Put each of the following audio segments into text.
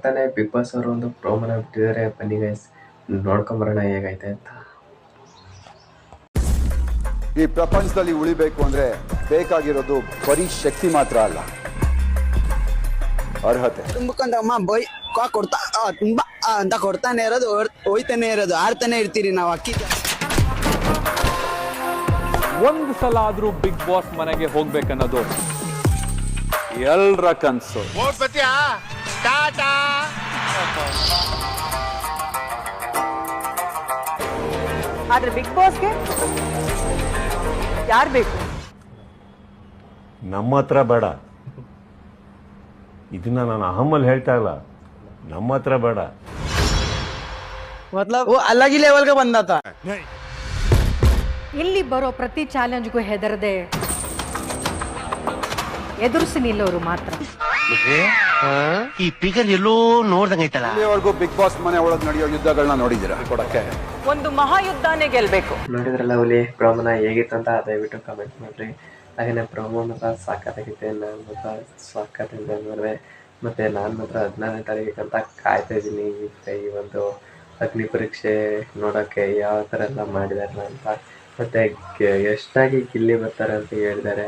ತಾನೇ big boss ಅವರು ಒಂದು ಪ್ರೋಮೋನ ಬಿಟ್ಟಿದ್ದಾರೆ. ಬನ್ನಿ ಗೈಸ್ ನೋಡ್ಕೊಂಬರೋಣ ಹೇಗೈತೆ ಅಂತ. ಈ ಪ್ರಪಂಚದಲ್ಲಿ ಉಳಿಬೇಕು ಅಂದ್ರೆ ಬೇಕಾಗಿರೋದು ಬರೀ ಶಕ್ತಿ ಮಾತ್ರ ಅಲ್ಲ, ಅರ್ಹತೆ. ತುಂಬಕೊಂಡಮ್ಮ ಬೈ ಕೊಡ್ತಾ ತುಂಬಾ ಅಂತ ಕೊಡ್ತಾನೆ ಇರೋದು, ಹೋಯ್ತಾನೆ ಇರೋದು, ಆಡ್ತಾನೆ ಇರ್ತೀರಿ ನಾವು. ಅಕ್ಕಿ ಒಂದು ಸಲ ಆದ್ರೂ ಬಿಗ್ ಬಾಸ್ ಮನೆಗೆ ಹೋಗ್ಬೇಕನ್ನೋದು ಎಲ್ರ ಕನ್ಸು. ಆದ್ರೆ ಬಿಗ್ ಬಾಸ್ಗೆ ಯಾರು ಬೇಕು? ನಮ್ಮ ಹತ್ರ ಬೇಡ. ಇದನ್ನ ನಾನು ಅಹಮ್ಮಲ್ಲಿ ಹೇಳ್ತಾ ಇಲ್ಲ, ನಮ್ಮ ಹತ್ರ ಬೇಡ. मतलब वो अलग ही लेवल का बंदा था. ಇಲ್ಲಿ ಬರೋ ಪ್ರತಿ ಚಾಲೆಂಜ್ಗೂ ಹೆದರದೆ ಎದುರಿಸಿ ನಿಲ್ಲೋರು ಮಾತ್ರ. ಈ ಫಿಗರ್ ಎಲ್ಲೋ ನೋಡ್ದಂಗೈತಲ್ಲ. ಇಲ್ಲಿವರೆಗೂ ಬಿಗ್ ಬಾಸ್ ಮನೆ ಒಳಗೆ ನಡೆಯೋ ಯುದ್ಧಗಳನ್ನ ನೋಡಿದ್ದೀರಾ? ಕೊಡಕ್ಕೆ ಒಂದು ಮಹಾಯುದ್ಧನೇ ಗೆಲ್ಬೇಕು. ನೋಡಿದ್ರಲ್ಲ ಹುಲಿ ಪ್ರೋಮೋನ ಹೇಗಿತ್ತು ಅಂತ ದಯವಿಟ್ಟು ಕಮೆಂಟ್ ಮಾಡ್ರಿ. ಹಾಗೆಯೇ ಪ್ರೋಮೋ ಮಾತ್ರ ಸಾಕಾಗಿತ್ತೆ. ನಾನು ಮಾತ್ರ ಸಾಕಾಗಿದ್ದೆ ನೋಡಿದೆ. ಮತ್ತು ನಾನು ಮಾತ್ರ 15ನೇ ತಾರೀಕಿಗೆ ಅಂತ ಕಾಯ್ತಾ ಇದ್ದೀನಿ. ಈ ಒಂದು ಅಗ್ನಿ ಪರೀಕ್ಷೆ ನೋಡೋಕ್ಕೆ ಯಾವ ಥರ ಎಲ್ಲ ಮಾಡಿದಾರಲ್ಲ ಅಂತ. ಮತ್ತು ಎಷ್ಟಾಗಿ ಗಿಲ್ಲಿ ಬರ್ತಾರೆ ಅಂತ ಹೇಳಿದ್ದಾರೆ.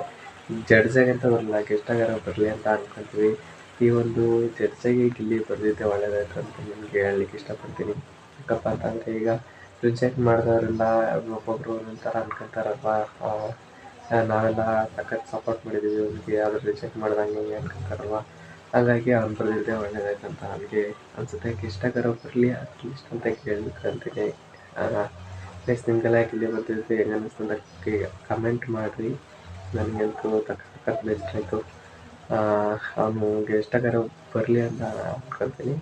ಜಡ್ಜಾಗಂತ ಬರಲ್ಲ, ಗೆಸ್ಟಾಗಾರ ಬರಲಿ ಅಂತ ಅಂದ್ಕೊತೀವಿ. ಈ ಒಂದು ಜಡ್ಜಾಗಿ ಗಿಲ್ಲಿ ಬರೆದಿದ್ದೆ ಒಳ್ಳೆಯದಾಯ್ತು ಅಂತ ನಿಮಗೆ ಹೇಳಲಿಕ್ಕೆ ಇಷ್ಟಪಡ್ತೀನಿ. ಯಾಕಪ್ಪ ಅಂತಂದರೆ ಈಗ ರಿಜೆಕ್ಟ್ ಮಾಡಿದವರೆಲ್ಲ ಒಬ್ಬೊಬ್ಬರು ಒಂಥರ ಅನ್ಕೊಂತಾರಲ್ವ, ನಾವೆಲ್ಲ ಸಖತ್ ಸಪೋರ್ಟ್ ಮಾಡಿದ್ದೀವಿ ಅವ್ನಿಗೆ, ಆದರೂ ರಿಜೆಕ್ಟ್ ಮಾಡ್ದಂಗೆ ಅನ್ಕೊಂತಾರಲ್ವ. ಹಾಗಾಗಿ ಅವ್ನು ಬರೆದಿದ್ದೆ ಒಳ್ಳೆಯದಾಯ್ತು ಅಂತ ನನಗೆ ಅನಿಸುತ್ತೆ. ಗೆಸ್ಟಾಗಾರ ಬರಲಿ ಅಟ್ಲೀಸ್ಟ್ ಅಂತ ಕೇಳ್ಕೊಂತೀನಿ. ನೆಕ್ಸ್ಟ್ ನಿಮಗೆಲ್ಲ ಗಿಲ್ಲಿ ಬರ್ತಿದ್ದೆ ಹೆಂಗೆ ಅನ್ನಿಸ್ತು ಅಂತ ಕಮೆಂಟ್ ಮಾಡಿರಿ. ನನಗಂತೂ ಸಖತ್ ಬೆಸ್ಟ್ ಆಯಿತು. ಅವನು ಗೆಸ್ಟಾಗಾರ ಬರಲಿ ಅಂತ ಅನ್ಕೊತೀನಿ.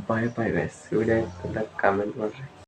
ಬಾಯ್ ಬಾಯ್ ಗೈಸ್. ವಿಡಿಯೋ ಅಂತ ಕಮೆಂಟ್ ಮಾಡಿರಿ.